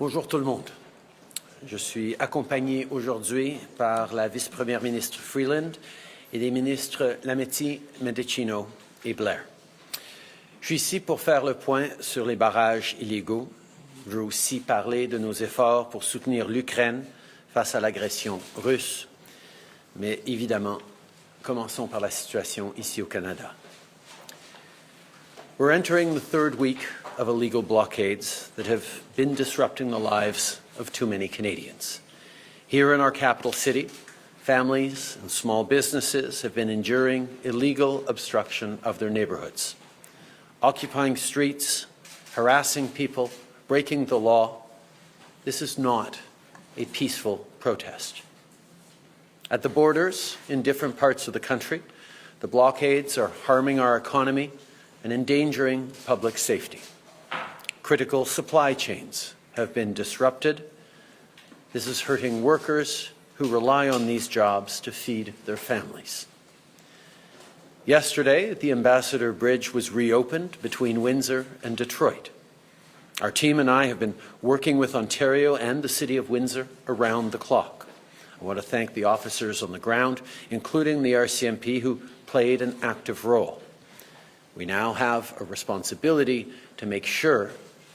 Bonjour tout le monde. Je suis accompagné aujourd'hui par la vice-première ministre Freeland et les ministres Lametti, Mendicino et Blair. Je suis ici pour faire le point sur les barrages illégaux. Je veux aussi parler de nos efforts pour soutenir l'Ukraine face à l'agression russe. Mais évidemment, commençons par la situation ici au Canada. We're entering the third week of illegal blockades that have been disrupting the lives of too many Canadians. Here in our capital city, families and small businesses have been enduring illegal obstruction of their neighbourhoods, occupying streets, harassing people, breaking the law. This is not a peaceful protest. At the borders in different parts of the country, the blockades are harming our economy and endangering public safety. Critical supply chains have been disrupted. This is hurting workers who rely on these jobs to feed their families. Yesterday, the Ambassador Bridge was reopened between Windsor and Detroit. Our team and I have been working with Ontario and the City of Windsor around the clock. I want to thank the officers on the ground, including the RCMP, who played an active role. We now have a responsibility to make sure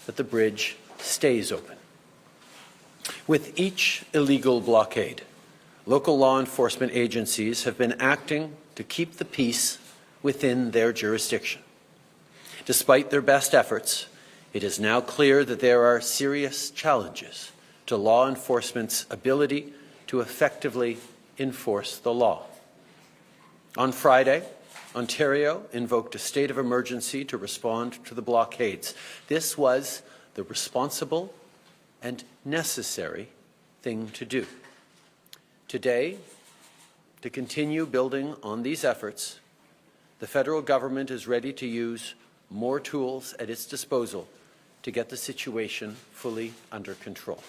that the bridge stays open. With each illegal blockade, local law enforcement agencies have been acting to keep the peace within their jurisdiction. Despite their best efforts, it is now clear that there are serious challenges to law enforcement's ability to effectively enforce the law. On Friday, Ontario invoked a state of emergency to respond to the blockades. This was the responsible and necessary thing to do. Today, to continue building on these efforts, the federal government is ready to use more tools at its disposal to get the situation fully under control.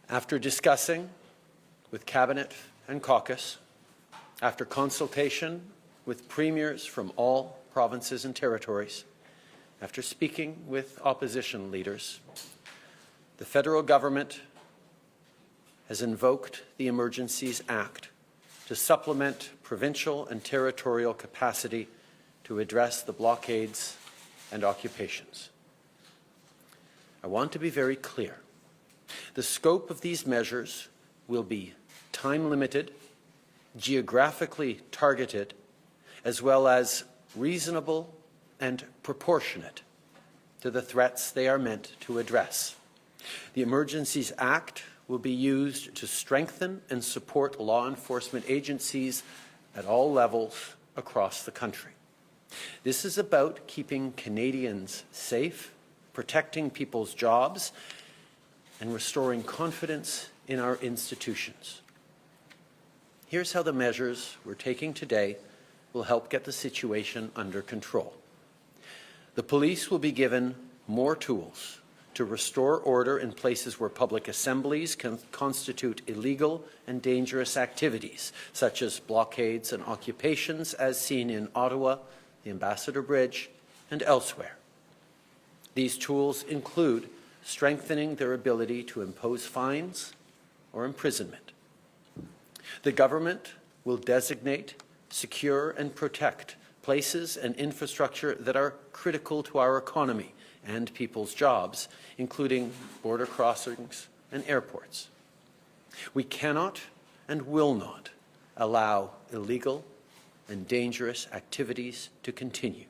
After discussing with Cabinet and caucus, after consultation with premiers from all provinces and territories, after speaking with opposition leaders, the federal government has invoked the Emergencies Act to supplement provincial and territorial capacity to address the blockades and occupations. I want to be very clear. The scope of these measures will be time-limited, geographically targeted, as well as reasonable and proportionate to the threats they are meant to address. The Emergencies Act will be used to strengthen and support law enforcement agencies at all levels across the country. This is about keeping Canadians safe, protecting people's jobs, and restoring confidence in our institutions. Here's how the measures we're taking today will help get the situation under control. The police will be given more tools to restore order in places where public assemblies can constitute illegal and dangerous activities, such as blockades and occupations, as seen in Ottawa, the Ambassador Bridge, and elsewhere. These tools include strengthening their ability to impose fines or imprisonment. The government will designate, secure, and protect places and infrastructure that are critical to our economy and people's jobs, including border crossings and airports. We cannot and will not allow illegal and dangerous activities to continue.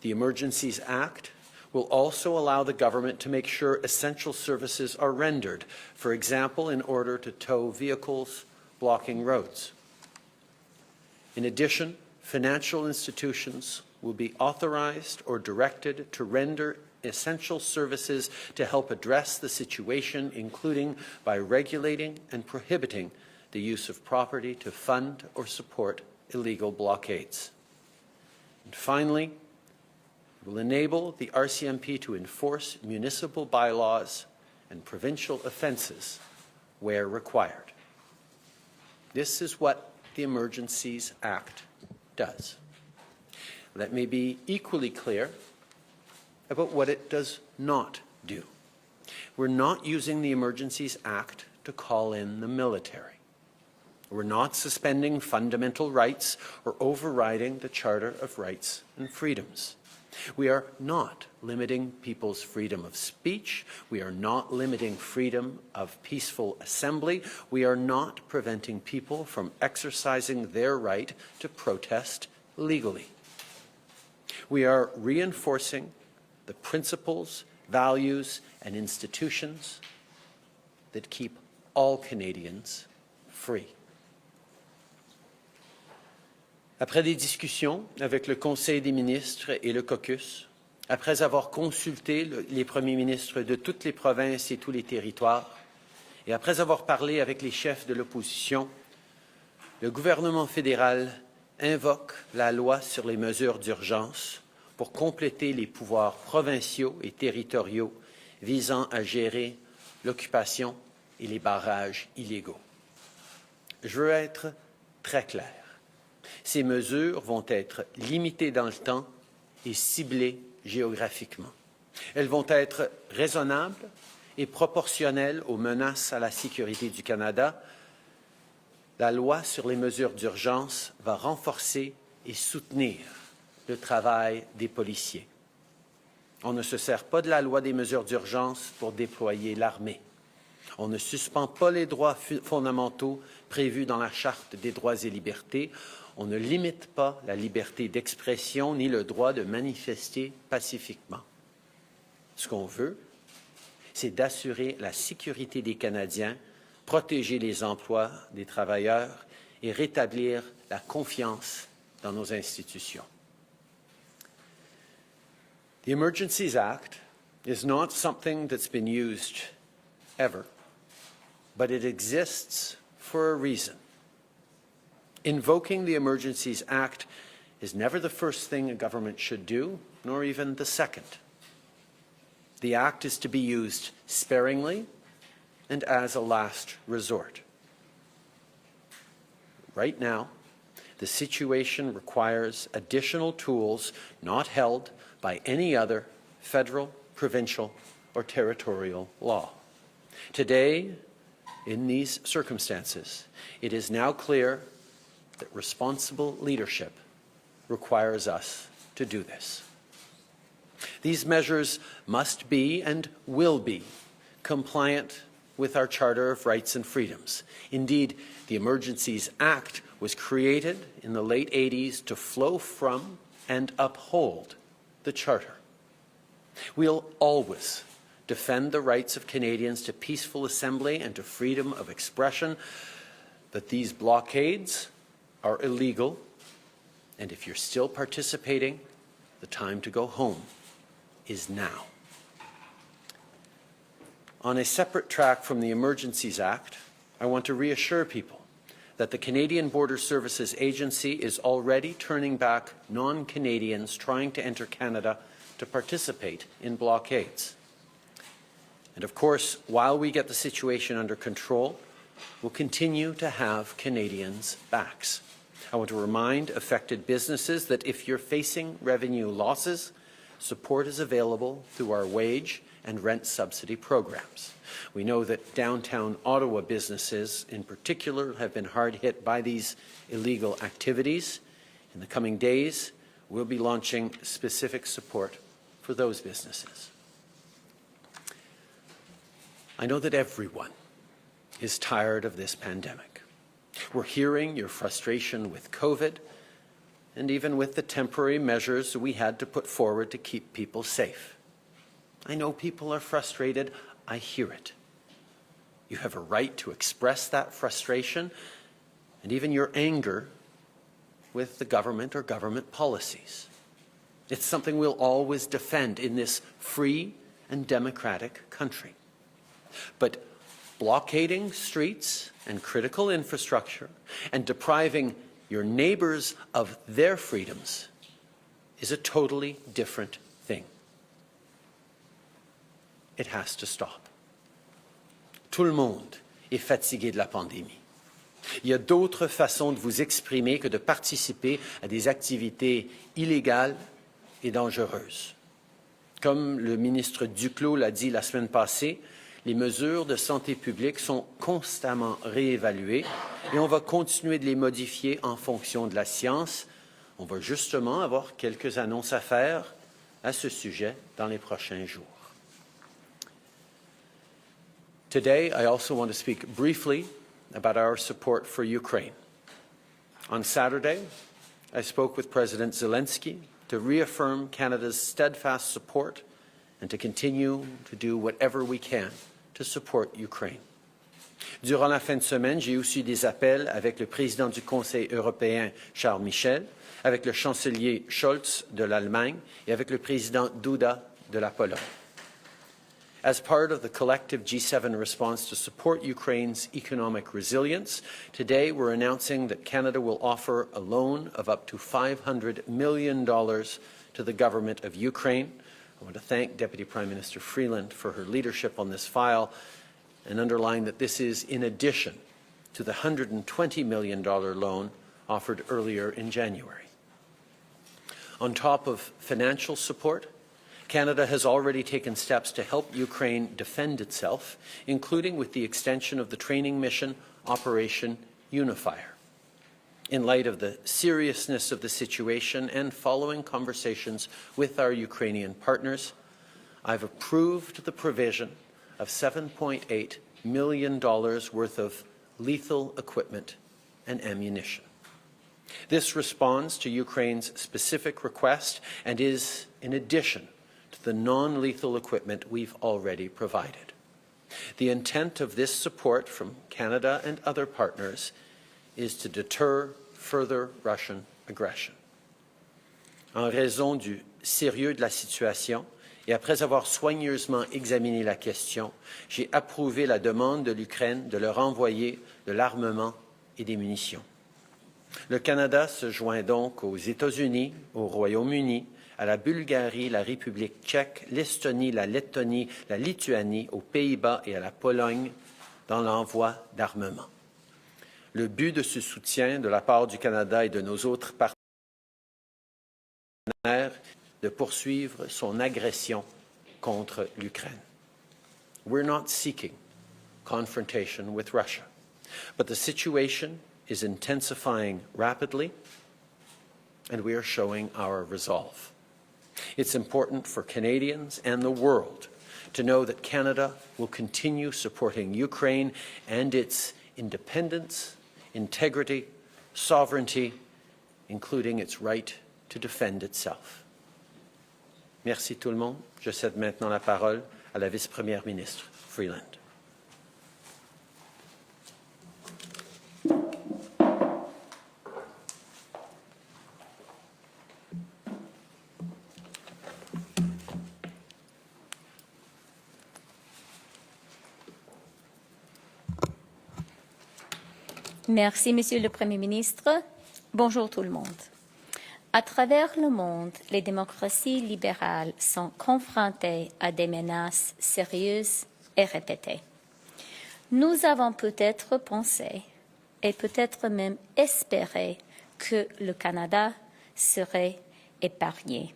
The Emergencies Act will also allow the government to make sure essential services are rendered, for example, in order to tow vehicles blocking roads. In addition, financial institutions will be authorized or directed to render essential services to help address the situation, including by regulating and prohibiting the use of property to fund or support illegal blockades. And finally, it will enable the RCMP to enforce municipal bylaws and provincial offences where required. This is what the Emergencies Act does. Let me be equally clear. about what it does not do. We're not using the Emergencies Act to call in the military. We're not suspending fundamental rights or overriding the Charter of Rights and Freedoms. We are not limiting people's freedom of speech. We are not limiting freedom of peaceful assembly. We are not preventing people from exercising their right to protest legally. We are reinforcing the principles, values, and institutions that keep all Canadians free. Après des discussions avec le Conseil des ministres et le caucus, après avoir consulté les premiers ministres de toutes les provinces et tous les territoires, et après avoir parlé avec les chefs de l'opposition, le gouvernement fédéral invoque la loi sur les mesures d'urgence pour compléter les pouvoirs provinciaux et territoriaux visant à gérer l'occupation et les barrages illégaux. Je veux être très clair. Ces mesures vont être limitées dans le temps et ciblées géographiquement. Elles vont être raisonnables et proportionnelles aux menaces à la sécurité du Canada. La loi sur les mesures d'urgence va renforcer et soutenir le travail des policiers. On ne se sert pas de la loi des mesures d'urgence pour déployer l'armée. On ne suspend pas les droits fondamentaux prévus dans la Charte des droits et libertés. On ne limite pas la liberté d'expression ni le droit de manifester pacifiquement. Ce qu'on veut, c'est d'assurer la sécurité des Canadiens, protéger les emplois des travailleurs et rétablir la confiance dans nos institutions. The Emergencies Act is not something that's been used ever, but it exists for a reason. Invoking the Emergencies Act is never the first thing a government should do, nor even the second. The Act is to be used sparingly and as a last resort. Right now, the situation requires additional tools not held by any other federal, provincial, or territorial law. Today, in these circumstances, it is now clear that responsible leadership requires us to do this. These measures must be and will be compliant with our Charter of Rights and Freedoms. Indeed, the Emergencies Act was created in the late 80s to flow from and uphold the Charter. We'll always defend the rights of Canadians to peaceful assembly and to freedom of expression, but these blockades are illegal, and if you're still participating, the time to go home is now. On a separate track from the Emergencies Act, I want to reassure people that the Canadian Border Services Agency is already turning back non-Canadians trying to enter Canada to participate in blockades. And of course, while we get the situation under control, we'll continue to have Canadians' backs. I want to remind affected businesses that if you're facing revenue losses, support is available through our wage and rent subsidy programs. We know that downtown Ottawa businesses in particular have been hard hit by these illegal activities. In the coming days, we'll be launching specific support for those businesses. I know that everyone is tired of this pandemic. We're hearing your frustration with COVID and even with the temporary measures we had to put forward to keep people safe. I know people are frustrated. I hear it. You have a right to express that frustration and even your anger with the government or government policies. It's something we'll always defend in this free and democratic country. But blockading streets and critical infrastructure and depriving your neighbors of their freedoms is a totally different thing. It has to stop. Tout le monde est fatigué de la pandémie. Il y a d'autres façons de vous exprimer que de participer à des activités illégales et dangereuses. Comme le ministre Duclos l'a dit la semaine passée, les mesures de santé publique sont constamment réévaluées et on va continuer de les modifier en fonction de la science. On va justement avoir quelques annonces à faire à ce sujet dans les prochains jours. Today, I also want to speak briefly about our support for Ukraine. On Saturday, I spoke with President Zelensky to reaffirm Canada's steadfast support and to continue to do whatever we can to support Ukraine. Durant la fin de semaine, j'ai aussi des appels avec le président du Conseil européen, Charles Michel, avec le chancelier Scholz de l'Allemagne et avec le président Duda de la Pologne. As part of the collective G7 response to support Ukraine's economic resilience, today we're announcing that Canada will offer a loan of up to $500 million to the government of Ukraine. I want to thank Deputy Prime Minister Freeland for her leadership on this file and underline that this is in addition to the $120 million loan offered earlier in January. On top of financial support, Canada has already taken steps to help Ukraine defend itself, including with the extension of the training mission Operation Unifier. In light of the seriousness of the situation and following conversations with our Ukrainian partners, I've approved the provision of $7.8 million worth of lethal equipment and ammunition. This responds to Ukraine's specific request and is in addition to the non-lethal equipment we've already provided. The intent of this support from Canada and other partners is to deter further Russian aggression. En raison du sérieux de la situation et après avoir soigneusement examiné la question, j'ai approuvé la demande de l'Ukraine de leur envoyer de l'armement et des munitions. Le Canada se joint donc aux États-Unis, au Royaume-Uni, à la Bulgarie, la République tchèque, l'Estonie, la Lettonie, la Lituanie, aux Pays-Bas et à la Pologne dans l'envoi d'armement. Le but de ce soutien de la part du Canada et de nos autres partenaires est de poursuivre son agression contre l'Ukraine. We're not seeking confrontation with Russia, but the situation is intensifying rapidly, and we are showing our resolve. It's important for Canadians and the world to know that Canada will continue supporting Ukraine and its independence, integrity, sovereignty, including its right to defend itself. Merci tout le monde. Je cède maintenant la parole à la vice-première ministre Freeland. Merci, Monsieur le Premier ministre. Bonjour tout le monde. À travers le monde, les démocraties libérales sont confrontées à des menaces sérieuses et répétées. Nous avons peut-être pensé et peut-être même espéré que le Canada serait épargné.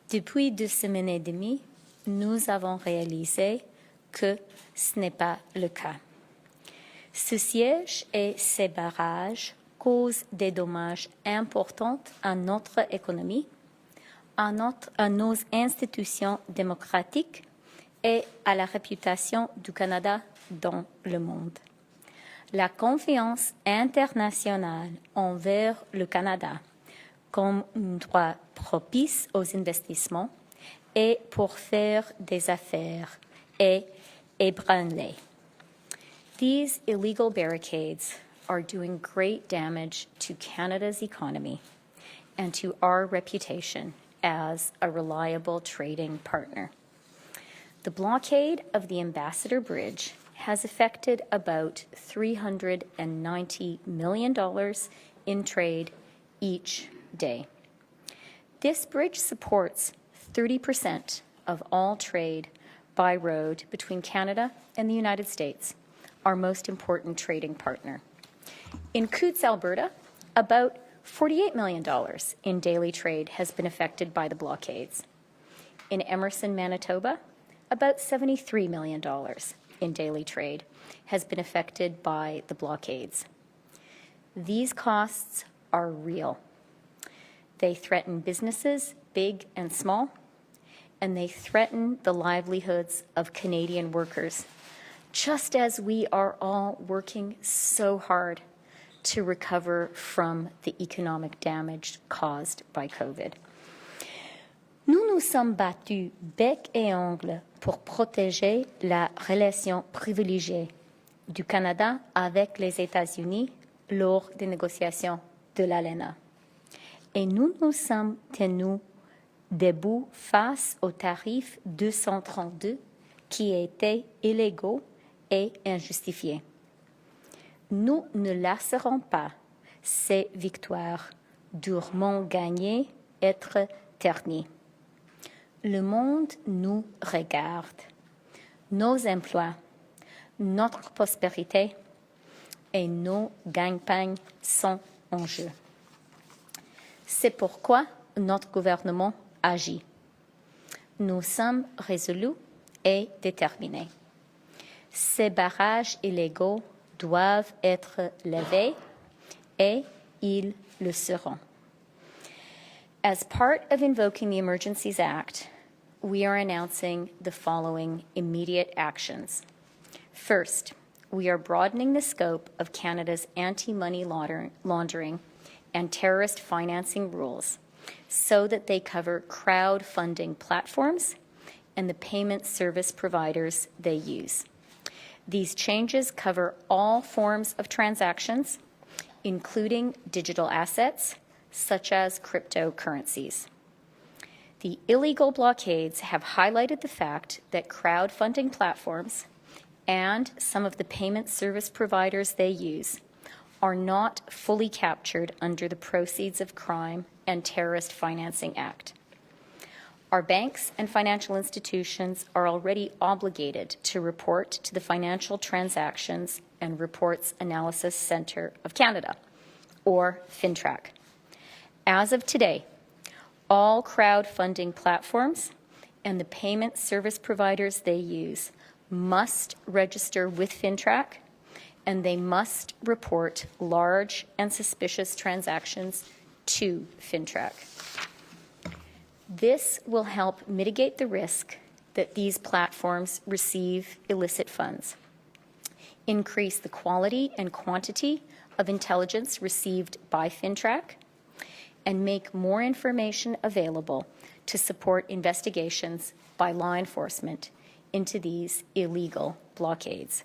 Depuis 2 semaines et demie, nous avons réalisé que ce n'est pas le cas. Ce siège et ces barrages causent des dommages importants à notre économie, à nos institutions démocratiques et à la réputation du Canada dans le monde. La confiance internationale envers le Canada comme un droit propice aux investissements et pour faire des affaires est ébranlée. These illegal barricades are doing great damage to Canada's economy and to our reputation as a reliable trading partner. The blockade of the Ambassador Bridge has affected about $390 million in trade each day. This bridge supports 30% of all trade by road between Canada and the United States, our most important trading partner. In Coutts, Alberta, about $48 million in daily trade has been affected by the blockades. In Emerson, Manitoba, about $73 million in daily trade has been affected by the blockades. These costs are real. They threaten businesses, big and small, and they threaten the livelihoods of Canadian workers, just as we are all working so hard to recover from the economic damage caused by COVID. Nous nous sommes battus bec et ongle pour protéger la relation privilégiée du Canada avec les États-Unis lors des négociations de l'ALENA. Et nous nous sommes tenus debout face aux tarifs 232 qui étaient illégaux et injustifiés. Nous ne laisserons pas ces victoires durement gagnées être ternies. Le monde nous regarde. Nos emplois, notre prospérité et nos gagne-pain sont en jeu. C'est pourquoi notre gouvernement agit. Nous sommes résolus et déterminés. Ces barrages illégaux doivent être levés et ils le seront. As part of invoking the Emergencies Act, we are announcing the following immediate actions. First, we are broadening the scope of Canada's anti-money laundering and terrorist financing rules so that they cover crowdfunding platforms and the payment service providers they use. These changes cover all forms of transactions, including digital assets, such as cryptocurrencies. The illegal blockades have highlighted the fact that crowdfunding platforms and some of the payment service providers they use are not fully captured under the Proceeds of Crime and Terrorist Financing Act. Our banks and financial institutions are already obligated to report to the Financial Transactions and Reports Analysis Centre of Canada, or FINTRAC. As of today, all crowdfunding platforms and the payment service providers they use must register with FINTRAC, and they must report large and suspicious transactions to FINTRAC. This will help mitigate the risk that these platforms receive illicit funds, increase the quality and quantity of intelligence received by FINTRAC, and make more information available to support investigations by law enforcement into these illegal blockades.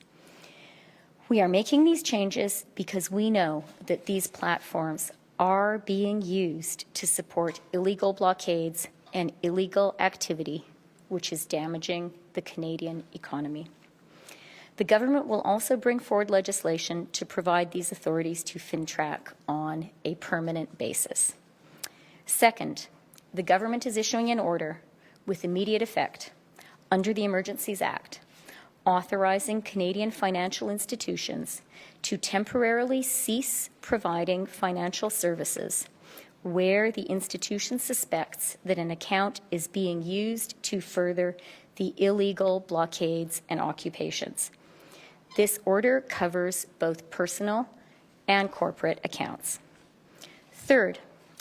We are making these changes because we know that these platforms are being used to support illegal blockades and illegal activity, which is damaging the Canadian economy. The government will also bring forward legislation to provide these authorities to FINTRAC on a permanent basis. Second, the government is issuing an order with immediate effect under the Emergencies Act, authorizing Canadian financial institutions to temporarily cease providing financial services where the institution suspects that an account is being used to further the illegal blockades and occupations. This order covers both personal and corporate accounts. Third,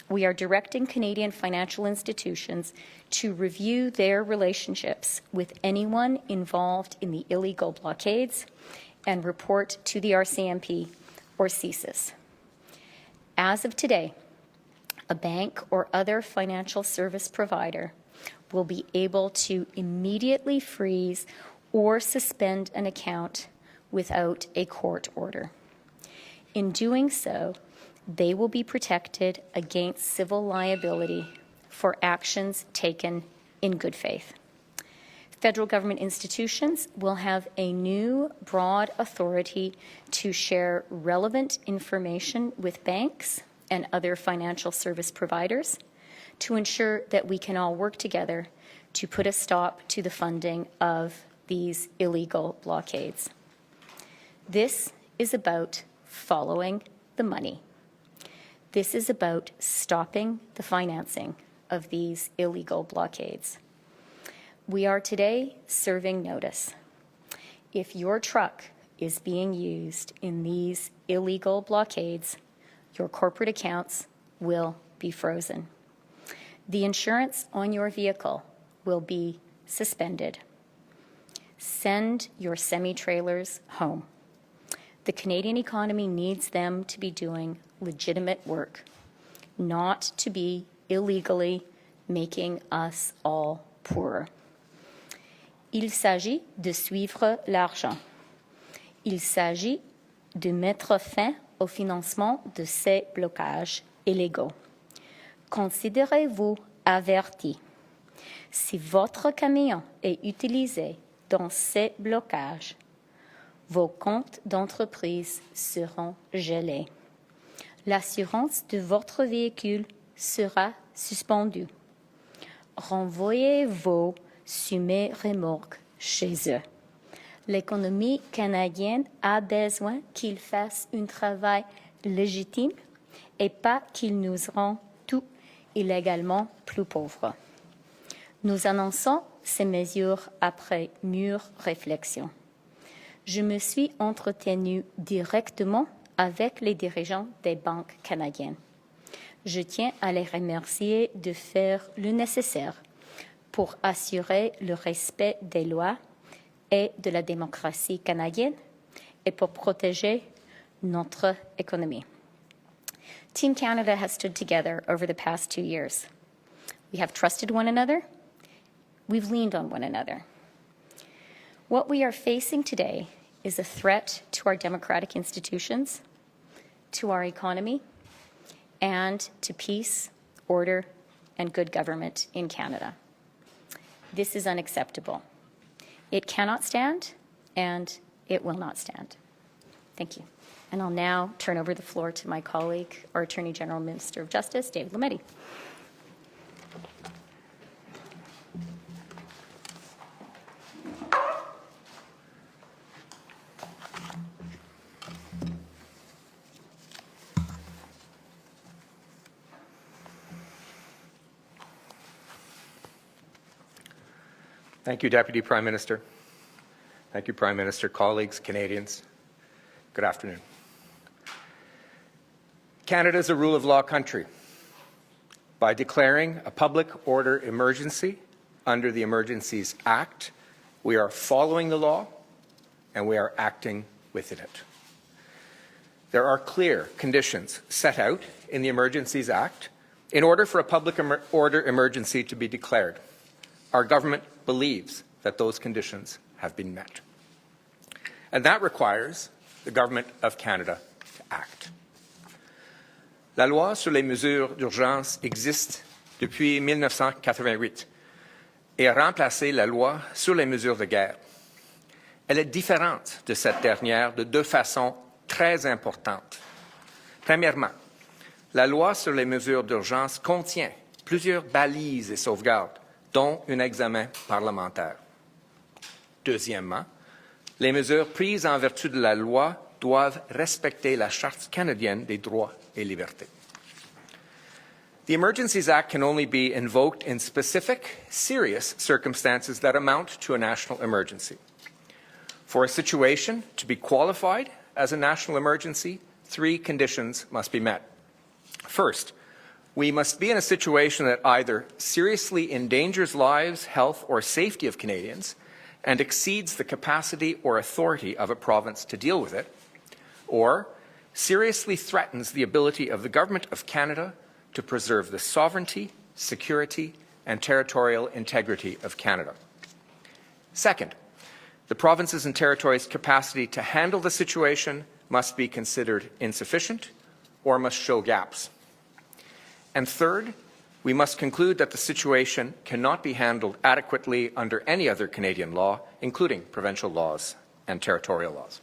we are directing Canadian financial institutions to review their relationships with anyone involved in the illegal blockades and report to the RCMP or CSIS. As of today, a bank or other financial service provider will be able to immediately freeze or suspend an account without a court order. In doing so, they will be protected against civil liability for actions taken in good faith. Federal government institutions will have a new broad authority to share relevant information with banks and other financial service providers to ensure that we can all work together to put a stop to the funding of these illegal blockades. This is about following the money. This is about stopping the financing of these illegal blockades. we are today serving notice. If your truck is being used in these illegal blockades, your corporate accounts will be frozen. The insurance on your vehicle will be suspended. Send your semi-trailers home. The Canadian economy needs them to be doing legitimate work, not to be illegally making us all poorer. Il s'agit de suivre l'argent. Il s'agit de mettre fin au financement de ces blocages illégaux. Considérez-vous averti. Si votre camion est utilisé dans ces blocages, vos comptes d'entreprise seront gelés. L'assurance de votre véhicule sera suspendue. Renvoyez vos remorques chez eux. L'économie canadienne a besoin qu'ils fassent un travail légitime et pas qu'ils nous rendent tout illégalement plus pauvres. Nous annonçons ces mesures après mûre réflexion. Je me suis entretenue directement avec les dirigeants des banques canadiennes. Je tiens à les remercier de faire le nécessaire pour assurer le respect des lois et de la démocratie canadienne et pour protéger notre économie. Team Canada has stood together over the past 2 years. We have trusted one another. We've leaned on one another. What we are facing today is a threat to our democratic institutions, to our economy, and to peace, order, and good government in Canada. This is unacceptable. It cannot stand, and it will not stand. Thank you. And I'll now turn over the floor to my colleague, our Attorney General, Minister of Justice, David Lametti. Thank you, Deputy Prime Minister. Thank you, Prime Minister, colleagues, Canadians. Good afternoon. Canada is a rule of law country. By declaring a public order emergency under the Emergencies Act, we are following the law and we are acting within it. There are clear conditions set out in the Emergencies Act in order for a public order emergency to be declared. Our government believes that those conditions have been met. And that requires the Government of Canada to act. La loi sur les mesures d'urgence existe depuis 1988 et a remplacé la loi sur les mesures de guerre. Elle est différente de cette dernière de deux façons très importantes. Premièrement, la loi sur les mesures d'urgence contient plusieurs balises et sauvegardes, dont un examen parlementaire. Deuxièmement, les mesures prises en vertu de la loi doivent respecter la Charte canadienne des droits et libertés. The Emergencies Act can only be invoked in specific, serious circumstances that amount to a national emergency. For a situation to be qualified as a national emergency, 3 conditions must be met. First, we must be in a situation that either seriously endangers lives, health, or safety of Canadians and exceeds the capacity or authority of a province to deal with it, or seriously threatens the ability of the Government of Canada to preserve the sovereignty, security, and territorial integrity of Canada. Second, the provinces and territories' capacity to handle the situation must be considered insufficient or must show gaps. And third, we must conclude that the situation cannot be handled adequately under any other Canadian law, including provincial laws and territorial laws.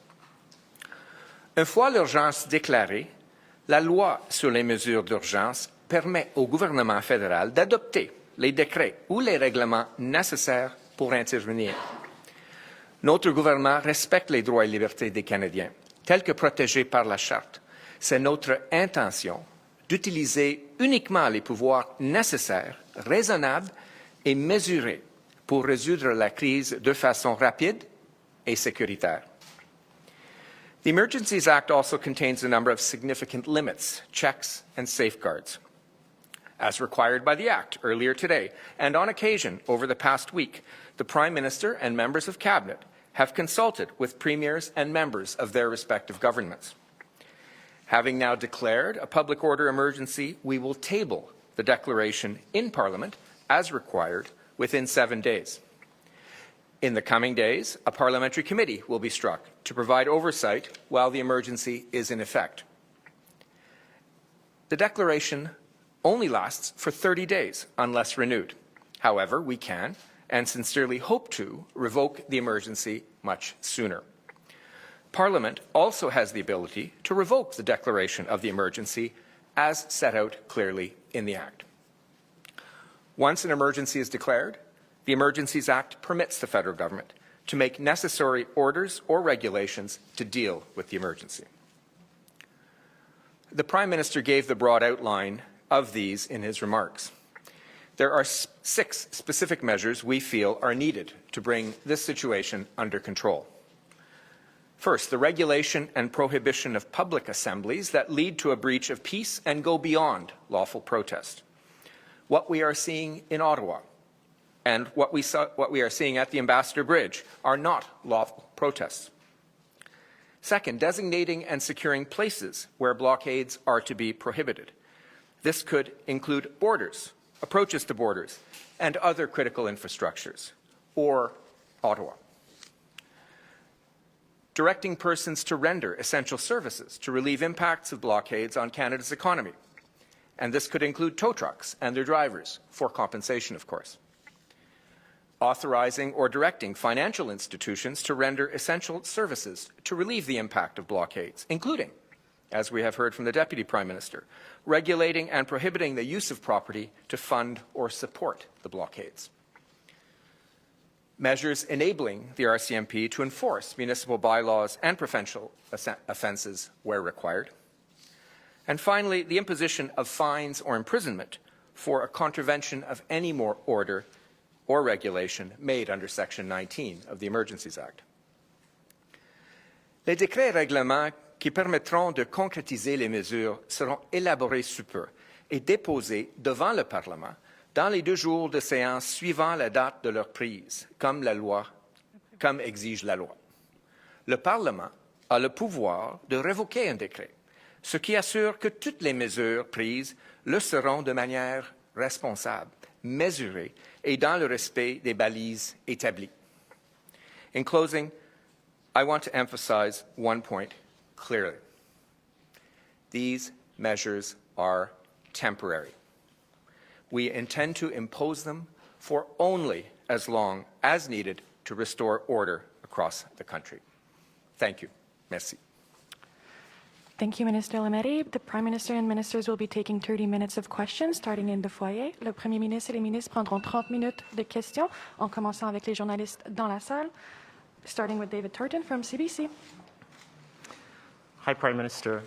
Une fois l'urgence déclarée, la loi sur les mesures d'urgence permet au gouvernement fédéral d'adopter les décrets ou les règlements nécessaires pour intervenir. Notre gouvernement respecte les droits et libertés des Canadiens, tels que protégés par la Charte. C'est notre intention d'utiliser uniquement les pouvoirs nécessaires, raisonnables et mesurés pour résoudre la crise de façon rapide et sécuritaire. The Emergencies Act also contains a number of significant limits, checks, and safeguards, as required by the Act earlier today. And on occasion, over the past week, the Prime Minister and members of Cabinet have consulted with premiers and members of their respective governments. Having now declared a public order emergency, we will table the declaration in Parliament as required within 7 days. In the coming days, a parliamentary committee will be struck to provide oversight while the emergency is in effect. The declaration only lasts for 30 days unless renewed. However, we can, and sincerely hope to, revoke the emergency much sooner. Parliament also has the ability to revoke the declaration of the emergency as set out clearly in the Act. Once an emergency is declared, the Emergencies Act permits the federal government to make necessary orders or regulations to deal with the emergency. The Prime Minister gave the broad outline of these in his remarks. There are 6 specific measures we feel are needed to bring this situation under control. First, the regulation and prohibition of public assemblies that lead to a breach of peace and go beyond lawful protest. What we are seeing in Ottawa and what we are seeing at the Ambassador Bridge are not lawful protests. Second, designating and securing places where blockades are to be prohibited. This could include borders, approaches to borders, and other critical infrastructures, or Ottawa. Directing persons to render essential services to relieve impacts of blockades on Canada's economy. And this could include tow trucks and their drivers, for compensation, of course. Authorizing or directing financial institutions to render essential services to relieve the impact of blockades, including, as we have heard from the Deputy Prime Minister, regulating and prohibiting the use of property to fund or support the blockades. Measures enabling the RCMP to enforce municipal bylaws and provincial offences where required. And finally, the imposition of fines or imprisonment for a contravention of any more order or regulation made under Section 19 of the Emergencies Act. Les décrets et règlements qui permettront de concrétiser les mesures seront élaborés sous peu et déposés devant le Parlement dans les 2 jours de séance suivant la date de leur prise, comme exige la loi. Le Parlement a le pouvoir de révoquer un décret, ce qui assure que toutes les mesures prises le seront de manière responsable, mesurée et dans le respect des balises établies. In closing, I want to emphasize one point clearly. These measures are temporary. We intend to impose them for only as long as needed to restore order across the country. Thank you. Merci. Thank you, Minister Lametti. The Prime Minister and Ministers will be taking 30 minutes of questions, starting in the foyer. Le Premier ministre et les ministres prendront 30 minutes de questions, en commençant avec les journalistes dans la salle, starting with David Turton from CBC. Hi, Prime Minister.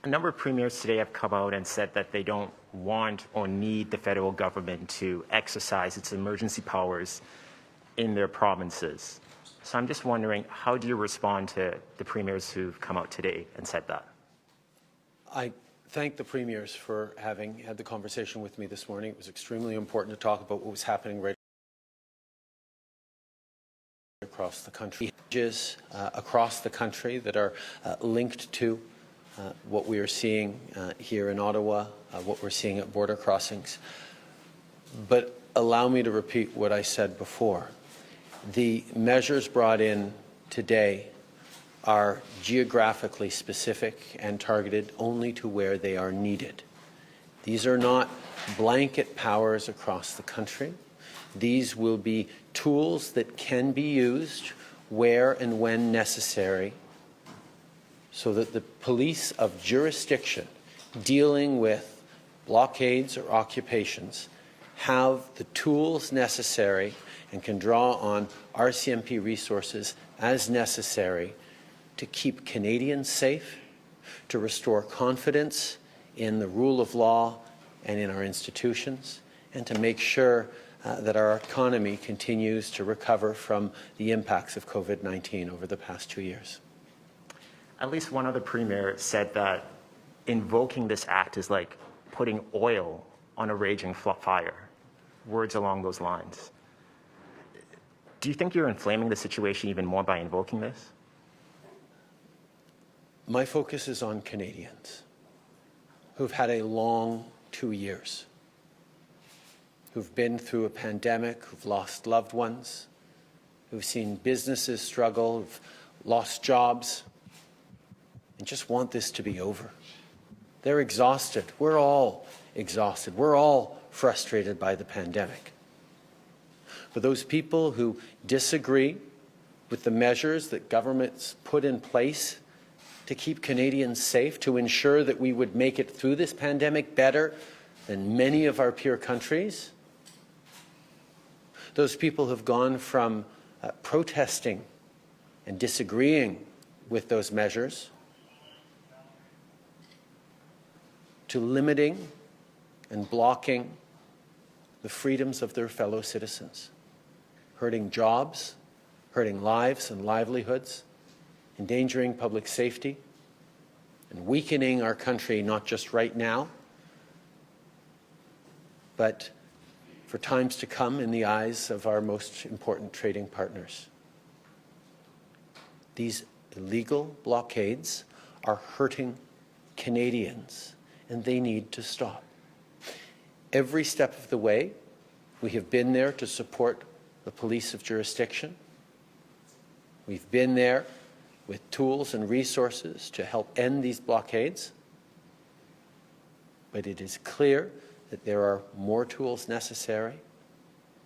A number of premiers today have come out and said that they don't want or need the federal government to exercise its emergency powers in their provinces. So I'm just wondering, how do you respond to the premiers who've come out today and said that? I thank the premiers for having had the conversation with me this morning. It was extremely important to talk about what was happening right across the country. Across the country that are linked to what we are seeing here in Ottawa, what we're seeing at border crossings. But allow me to repeat what I said before. The measures brought in today are geographically specific and targeted only to where they are needed. These are not blanket powers across the country. These will be tools that can be used where and when necessary so that the police of jurisdiction dealing with blockades or occupations have the tools necessary and can draw on RCMP resources as necessary to keep Canadians safe, to restore confidence in the rule of law and in our institutions, and to make sure that our economy continues to recover from the impacts of COVID-19 over the past 2 years. At least one other premier said that invoking this act is like putting oil on a raging fire. Words along those lines. Do you think you're inflaming the situation even more by invoking this? My focus is on Canadians who've had a long 2 years, who've been through a pandemic, who've lost loved ones, who've seen businesses struggle, who've lost jobs, and just want this to be over. They're exhausted. We're all exhausted. We're all frustrated by the pandemic. For those people who disagree with the measures that governments put in place to keep Canadians safe, to ensure that we would make it through this pandemic better than many of our peer countries, those people have gone from protesting and disagreeing with those measures to limiting and blocking the freedoms of their fellow citizens, hurting jobs, hurting lives and livelihoods, endangering public safety, and weakening our country not just right now, but for times to come in the eyes of our most important trading partners. These illegal blockades are hurting Canadians, and they need to stop. Every step of the way, we have been there to support the police of jurisdiction. We've been there with tools and resources to help end these blockades. But it is clear that there are more tools necessary,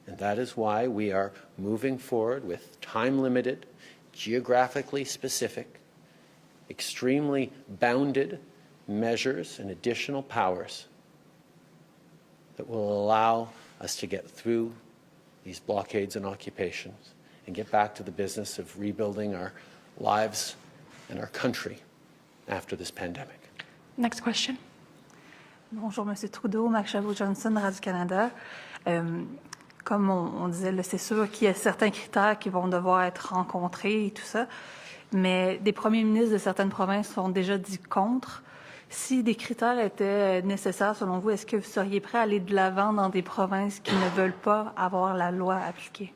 and that is why we are moving forward with time-limited, geographically specific, extremely bounded measures and additional powers that will allow us to get through these blockades and occupations and get back to the business of rebuilding our lives and our country after this pandemic. Next question. Bonjour, Monsieur Trudeau, Mac Chabot-Johnson, Radio-Canada. Comme on disait, là, c'est sûr qu'il y a certains critères qui vont devoir être rencontrés et tout ça, mais des premiers ministres de certaines provinces sont déjà dit contre. Si des critères étaient nécessaires, selon vous, est-ce que vous seriez prêt à aller de l'avant dans des provinces qui ne veulent pas avoir la loi appliquée?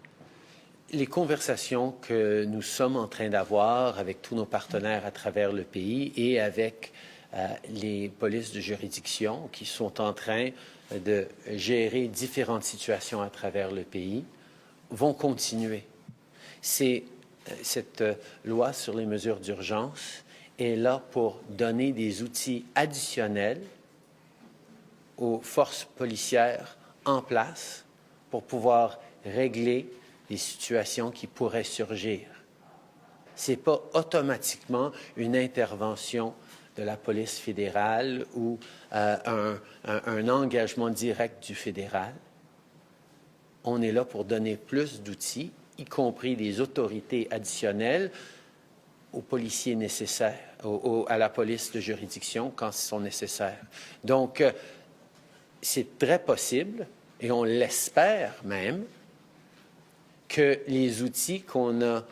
Les conversations que nous sommes en train d'avoir avec tous nos partenaires à travers le pays et avec les polices de juridiction qui sont en train de gérer différentes situations à travers le pays vont continuer. Cette loi sur les mesures d'urgence est là pour donner des outils additionnels aux forces policières en place pour pouvoir régler les situations qui pourraient surgir. Ce n'est pas automatiquement une intervention de la police fédérale ou un engagement direct du fédéral. On est là pour donner plus d'outils, y compris des autorités additionnelles aux policiers nécessaires, à la police de juridiction quand ils sont nécessaires. Donc, c'est très possible, et on l'espère même, que les outils qu'on a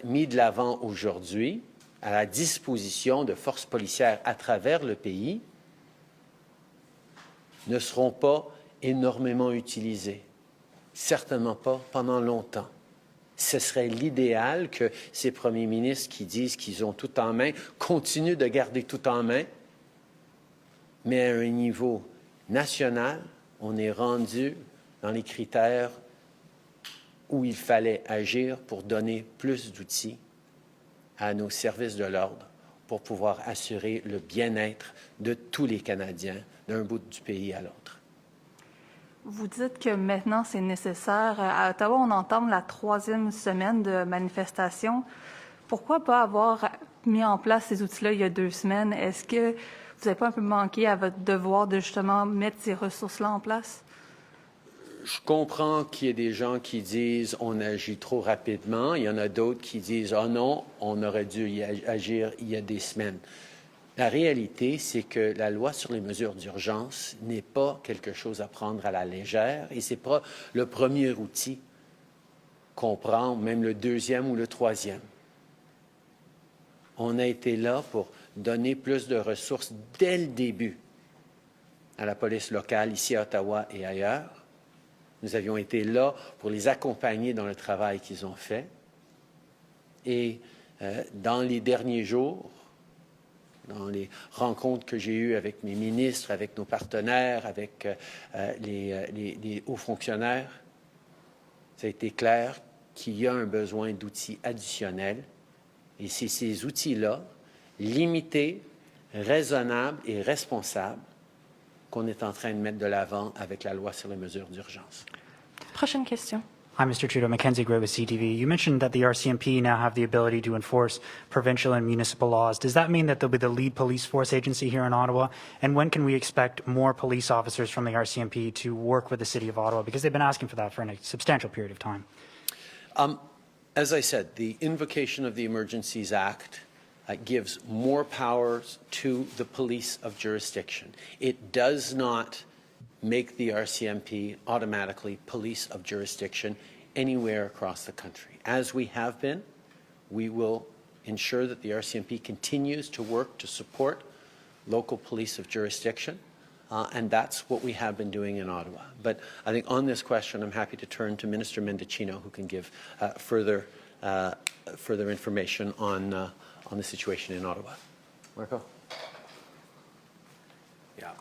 mis de l'avant aujourd'hui à la disposition de forces policières à travers le pays ne seront pas énormément utilisés. Certainement pas pendant longtemps. Ce serait l'idéal que ces premiers ministres qui disent qu'ils ont tout en main continuent de garder tout en main, mais à un niveau national, on est rendu dans les critères où il fallait agir pour donner plus d'outils à nos services de l'ordre pour pouvoir assurer le bien-être de tous les Canadiens d'un bout du pays à l'autre. Vous dites que maintenant, c'est nécessaire. À Ottawa, on entame la 3e semaine de manifestation. Pourquoi pas avoir mis en place ces outils-là il y a 2 semaines? Est-ce que vous n'avez pas un peu manqué à votre devoir de justement mettre ces ressources-là en place? Je comprends qu'il y ait des gens qui disent on agit trop rapidement. Il y en a d'autres qui disent oh non, on aurait dû y agir il y a des semaines. La réalité, c'est que la loi sur les mesures d'urgence n'est pas quelque chose à prendre à la légère et ce n'est pas le premier outil qu'on prend, même le deuxième ou le troisième. On a été là pour donner plus de ressources dès le début à la police locale, ici à Ottawa et ailleurs. Nous avions été là pour les accompagner dans le travail qu'ils ont fait. Et dans les derniers jours, dans les rencontres que j'ai eues avec mes ministres, avec nos partenaires, avec les hauts fonctionnaires, ça a été clair qu'il y a un besoin d'outils additionnels. Et c'est ces outils-là, limités, raisonnables et responsables, qu'on est en train de mettre de l'avant avec la loi sur les mesures d'urgence. Prochaine question. Hi, Mr. Trudeau. Mackenzie Gray with CTV. You mentioned that the RCMP now have the ability to enforce provincial and municipal laws. Does that mean that they'll be the lead police force agency here in Ottawa? And when can we expect more police officers from the RCMP to work with the City of Ottawa? Because they've been asking for that for a substantial period of time. As I said, the invocation of the Emergencies Act gives more powers to the police of jurisdiction. It does not make the RCMP automatically police of jurisdiction anywhere across the country. As we have been, we will ensure that the RCMP continues to work to support local police of jurisdiction, and that's what we have been doing in Ottawa. But I think on this question, I'm happy to turn to Minister Mendicino, who can give further information on the situation in Ottawa. Marco? Yeah.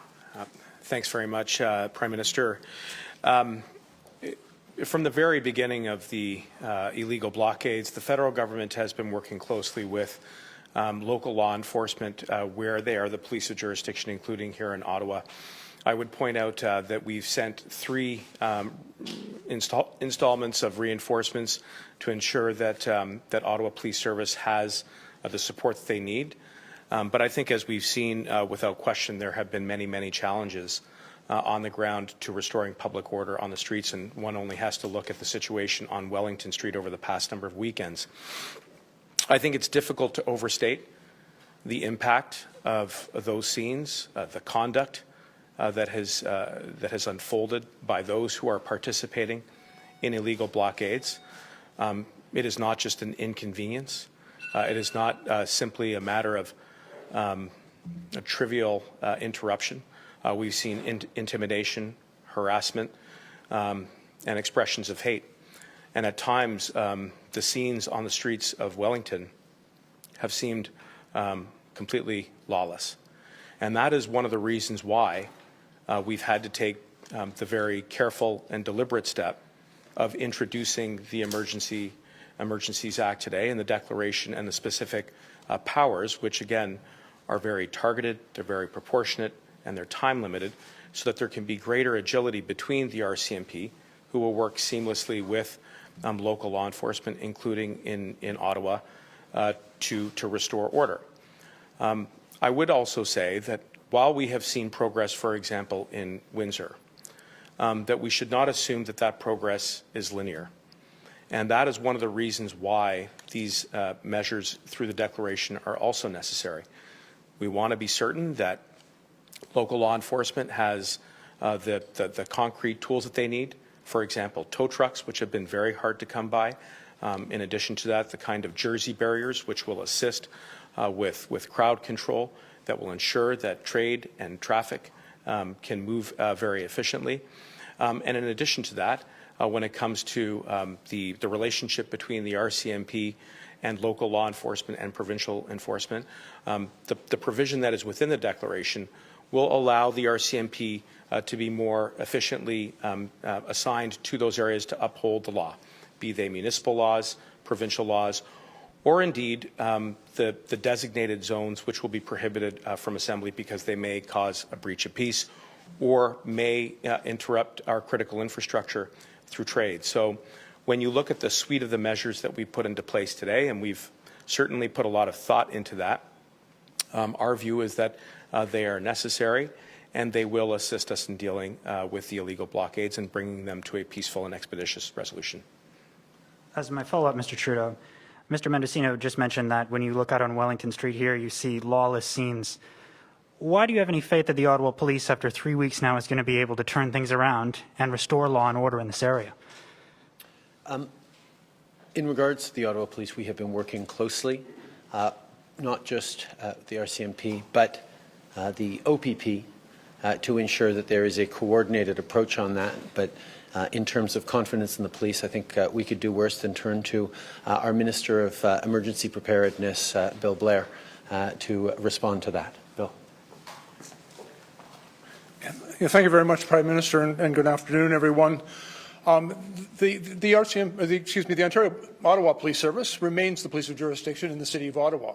Thanks very much, Prime Minister. From the very beginning of the illegal blockades, the federal government has been working closely with local law enforcement where they are the police of jurisdiction, including here in Ottawa. I would point out that we've sent 3 installments of reinforcements to ensure that that Ottawa Police Service has the support that they need. But I think, as we've seen, without question, there have been many, many challenges on the ground to restoring public order on the streets, and one only has to look at the situation on Wellington Street over the past number of weekends. I think it's difficult to overstate the impact of those scenes, the conduct that has unfolded by those who are participating in illegal blockades. It is not just an inconvenience. It is not simply a matter of a trivial interruption. We've seen intimidation, harassment, and expressions of hate. And at times, the scenes on the streets of Wellington have seemed completely lawless. And that is one of the reasons why we've had to take the very careful and deliberate step of introducing the Emergencies Act today, and the declaration and the specific powers, which again are very targeted, they're very proportionate, and they're time limited, so that there can be greater agility between the RCMP, who will work seamlessly with local law enforcement, including in Ottawa, to restore order. I would also say that while we have seen progress, for example, in Windsor, that we should not assume that that progress is linear. And that is one of the reasons why these measures through the declaration are also necessary. We want to be certain that local law enforcement has the concrete tools that they need. For example, tow trucks, which have been very hard to come by. In addition to that, the kind of Jersey barriers, which will assist with crowd control, that will ensure that trade and traffic can move very efficiently. And in addition to that, when it comes to the relationship between the RCMP and local law enforcement and provincial enforcement, the provision that is within the declaration will allow the RCMP to be more efficiently assigned to those areas to uphold the law, be they municipal laws, provincial laws, or indeed the designated zones which will be prohibited from assembly because they may cause a breach of peace or may interrupt our critical infrastructure through trade. So when you look at the suite of the measures that we put into place today, and we've certainly put a lot of thought into that, our view is that they are necessary and they will assist us in dealing with the illegal blockades and bringing them to a peaceful and expeditious resolution. As my follow-up, Mr. Trudeau, Mr. Mendocino just mentioned that when you look out on Wellington Street here, you see lawless scenes. Why do you have any faith that the Ottawa Police, after 3 weeks now, is going to be able to turn things around and restore law and order in this area? In regards to the Ottawa Police, we have been working closely, not just the RCMP, but the OPP, to ensure that there is a coordinated approach on that. But in terms of confidence in the police, I think we could do worse than turn to our Minister of Emergency Preparedness, Bill Blair, to respond to that. Bill. Yeah, thank you very much, Prime Minister, and good afternoon, everyone. The Ontario Ottawa Police Service remains the police of jurisdiction in the City of Ottawa.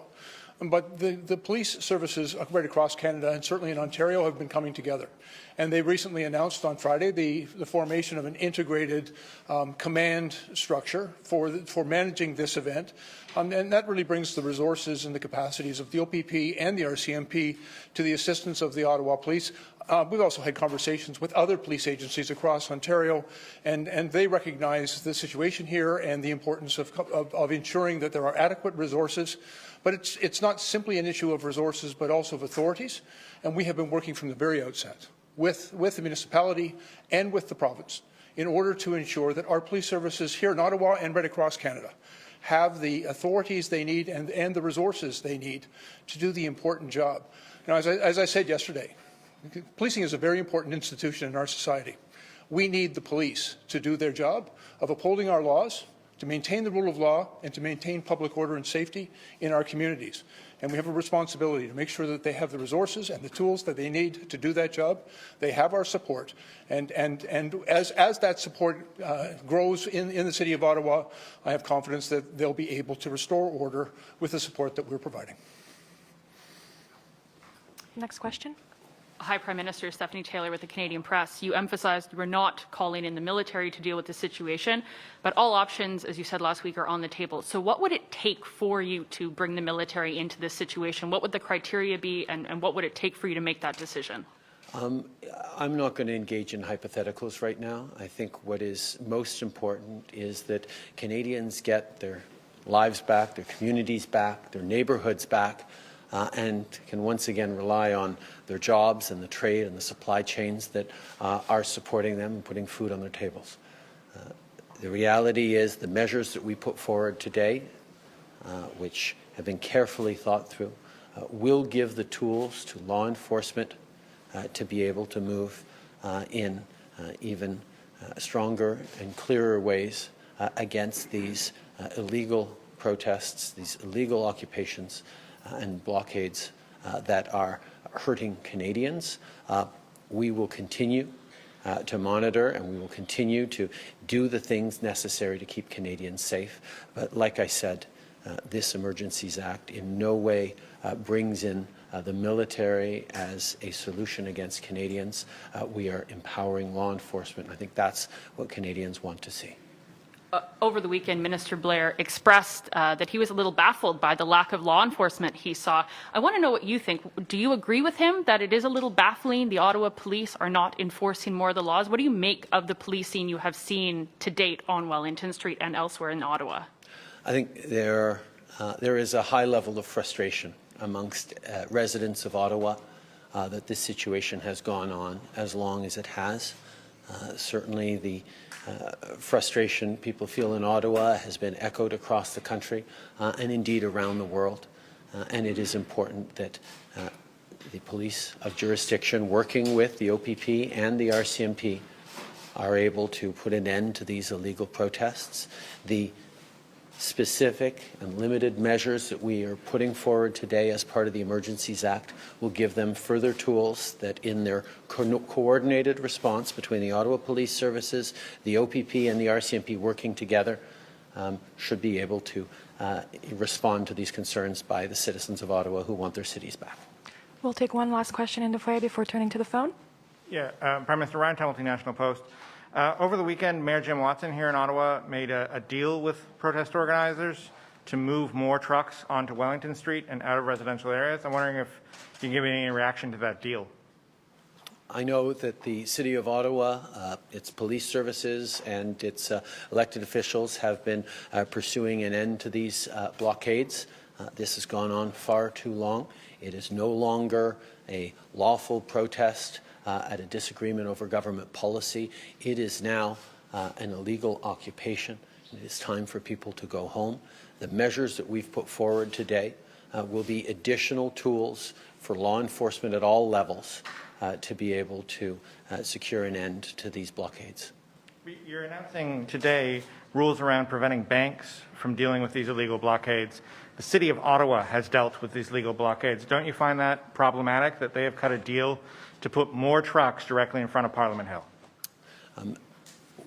But the police services right across Canada and certainly in Ontario have been coming together. And they recently announced on Friday the formation of an integrated command structure for managing this event. And that really brings the resources and the capacities of the OPP and the RCMP to the assistance of the Ottawa Police. We've also had conversations with other police agencies across Ontario, and they recognize the situation here and the importance of ensuring that there are adequate resources. But it's not simply an issue of resources, but also of authorities. And we have been working from the very outset with the municipality and with the province in order to ensure that our police services here in Ottawa and right across Canada have the authorities they need and the resources they need to do the important job. Now, as I said yesterday, policing is a very important institution in our society. We need the police to do their job of upholding our laws, to maintain the rule of law, and to maintain public order and safety in our communities. And we have a responsibility to make sure that they have the resources and the tools that they need to do that job. They have our support. And as that support grows in the City of Ottawa, I have confidence that they'll be able to restore order with the support that we're providing. Next question. Hi, Prime Minister. Stephanie Taylor with the Canadian Press. You emphasized you were not calling in the military to deal with the situation, but all options, as you said last week, are on the table. So what would it take for you to bring the military into this situation? What would the criteria be, and what would it take for you to make that decision? I'm not going to engage in hypotheticals right now. I think what is most important is that Canadians get their lives back, their communities back, their neighbourhoods back, and can once again rely on their jobs and the trade and the supply chains that are supporting them and putting food on their tables. The reality is the measures that we put forward today, which have been carefully thought through, will give the tools to law enforcement to be able to move in even stronger and clearer ways against these illegal protests, these illegal occupations, and blockades that are hurting Canadians. We will continue to monitor, and we will continue to do the things necessary to keep Canadians safe. But like I said, this Emergencies Act in no way brings in the military as a solution against Canadians. We are empowering law enforcement. I think that's what Canadians want to see. Over the weekend, Minister Blair expressed that he was a little baffled by the lack of law enforcement he saw. I want to know what you think. Do you agree with him that it is a little baffling the Ottawa police are not enforcing more of the laws? What do you make of the policing you have seen to date on Wellington Street and elsewhere in Ottawa? I think there is a high level of frustration amongst residents of Ottawa that this situation has gone on as long as it has. Certainly the frustration people feel in Ottawa has been echoed across the country and indeed around the world. And it is important that the police of jurisdiction, working with the OPP and the RCMP, are able to put an end to these illegal protests. The specific and limited measures that we are putting forward today as part of the Emergencies Act will give them further tools that in their coordinated response between the Ottawa Police Services, the OPP and the RCMP working together should be able to respond to these concerns by the citizens of Ottawa who want their cities back. We'll take one last question in the foyer before turning to the phone. Yeah, Prime Minister Ryan Hamilton, National Post. Over the weekend, Mayor Jim Watson here in Ottawa made a deal with protest organizers to move more trucks onto Wellington Street and out of residential areas. I'm wondering if you can give me any reaction to that deal. I know that the City of Ottawa, its police services and its elected officials have been pursuing an end to these blockades. This has gone on far too long. It is no longer a lawful protest at a disagreement over government policy. It is now an illegal occupation. It is time for people to go home. The measures that we've put forward today will be additional tools for law enforcement at all levels to be able to secure an end to these blockades. You're announcing today rules around preventing banks from dealing with these illegal blockades. The City of Ottawa has dealt with these legal blockades. Don't you find that problematic, that they have cut a deal to put more trucks directly in front of Parliament Hill?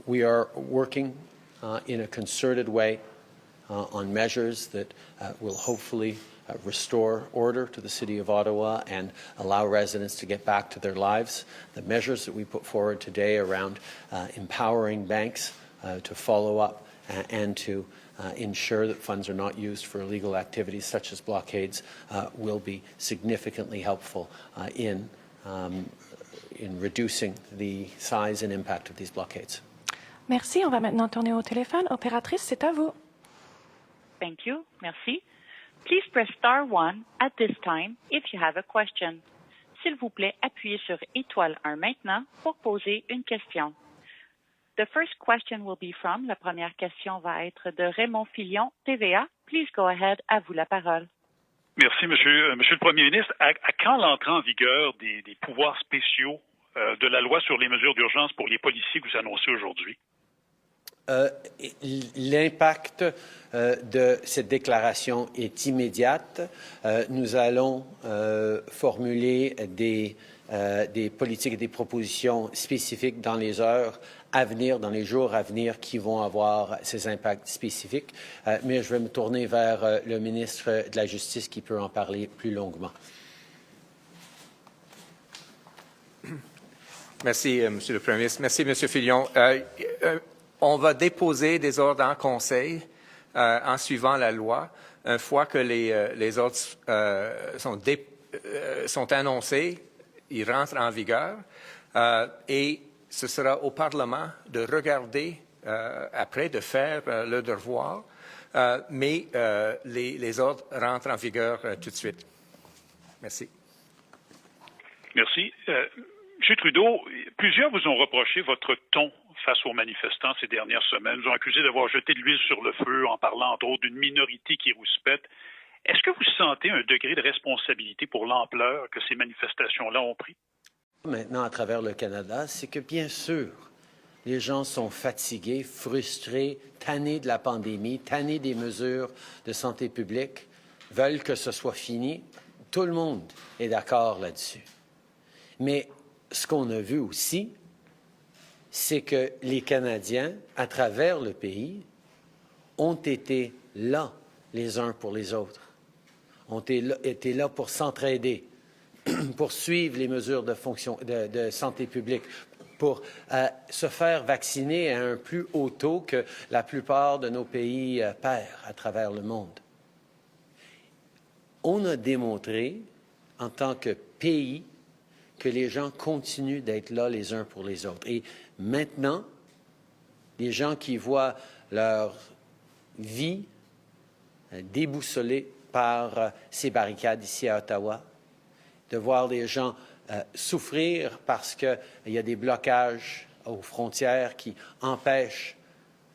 We are working in a concerted way on measures that will hopefully restore order to the City of Ottawa and allow residents to get back to their lives. The measures that we put forward today around empowering banks to follow up and to ensure that funds are not used for illegal activities such as blockades will be significantly helpful in reducing the size and impact of these blockades. Merci. On va maintenant tourner au téléphone. Opératrice, c'est à vous. Thank you. Merci. Please press star 1 at this time if you have a question. S'il vous plaît, appuyez sur étoile 1 maintenant pour poser une question. The first question will be from, la première question va être de Raymond Filion, TVA. Please go ahead, à vous la parole. Merci, Monsieur le Premier ministre. À quand l'entrée en vigueur des pouvoirs spéciaux de la loi sur les mesures d'urgence pour les policiers que vous annoncez aujourd'hui? L'impact de cette déclaration est immédiat. Nous allons formuler des politiques et des propositions spécifiques dans les heures à venir, dans les jours à venir, qui vont avoir ces impacts spécifiques. Mais je vais me tourner vers le ministre de la Justice qui peut en parler plus longuement. Merci, Monsieur le Premier ministre. Merci, Monsieur Filion. On va déposer des ordres en Conseil en suivant la loi. Une fois que les ordres sont annoncés, ils rentrent en vigueur et ce sera au Parlement de regarder après, de faire le devoir, mais les ordres rentrent en vigueur tout de suite. Merci. Merci. M. Trudeau, plusieurs vous ont reproché votre ton face aux manifestants ces dernières semaines. Vous ont accusé d'avoir jeté de l'huile sur le feu en parlant, entre autres, d'une minorité qui rouspète. Est-ce que vous sentez un degré de responsabilité pour l'ampleur que ces manifestations-là ont pris? Maintenant, à travers le Canada, c'est que, bien sûr, les gens sont fatigués, frustrés, tannés de la pandémie, tannés des mesures de santé publique, veulent que ce soit fini. Tout le monde est d'accord là-dessus. Mais ce qu'on a vu aussi, c'est que les Canadiens, à travers le pays, ont été là les uns pour les autres, ont été là pour s'entraider, pour suivre les mesures de santé publique, pour se faire vacciner à un plus haut taux que la plupart de nos pays pairs à travers le monde. On a démontré, en tant que pays, que les gens continuent d'être là les uns pour les autres. Et maintenant, les gens qui voient leur vie déboussolée par ces barricades ici à Ottawa, de voir les gens souffrir parce qu'il y a des blocages aux frontières qui empêchent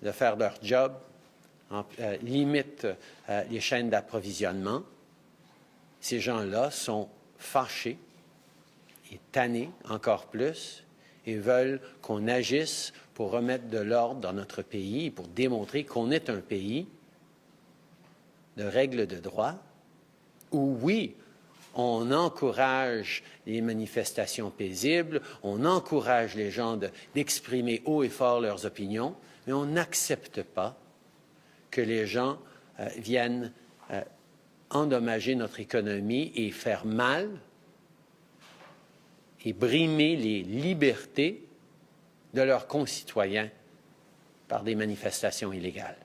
de faire leur job, limitent les chaînes d'approvisionnement. Ces gens-là sont fâchés et tannés encore plus et veulent qu'on agisse pour remettre de l'ordre dans notre pays et pour démontrer qu'on est un pays de règles de droit où, oui, on encourage les manifestations paisibles, on encourage les gens d'exprimer haut et fort leurs opinions, mais on n'accepte pas que les gens viennent endommager notre économie et faire mal et brimer les libertés de leurs concitoyens par des manifestations illégales.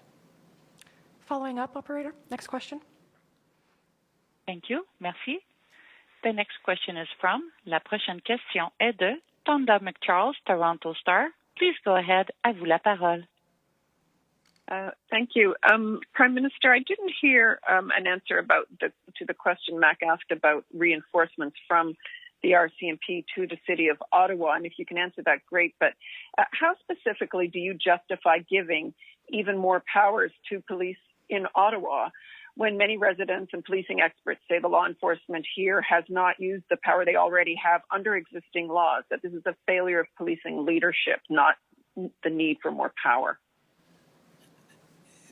Following up, operator. Next question. Thank you. Merci. The next question is from, la prochaine question est de Tonda McCharles, Toronto Star. Please go ahead. À vous la parole. Thank you. Prime Minister, I didn't hear an answer to the question Mac asked about reinforcements from the RCMP to the City of Ottawa. And if you can answer that, great. But how specifically do you justify giving even more powers to police in Ottawa when many residents and policing experts say the law enforcement here has not used the power they already have under existing laws, that this is a failure of policing leadership, not the need for more power?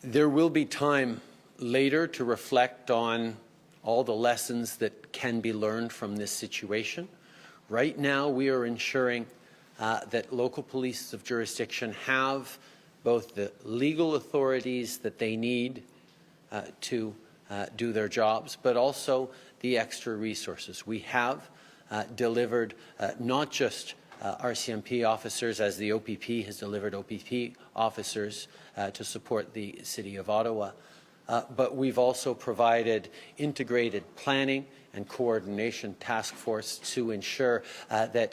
There will be time later to reflect on all the lessons that can be learned from this situation. Right now, we are ensuring that local police of jurisdiction have both the legal authorities that they need to do their jobs, but also the extra resources. We have delivered not just RCMP officers, as the OPP has delivered OPP officers to support the City of Ottawa, but we've also provided integrated planning and coordination task force to ensure that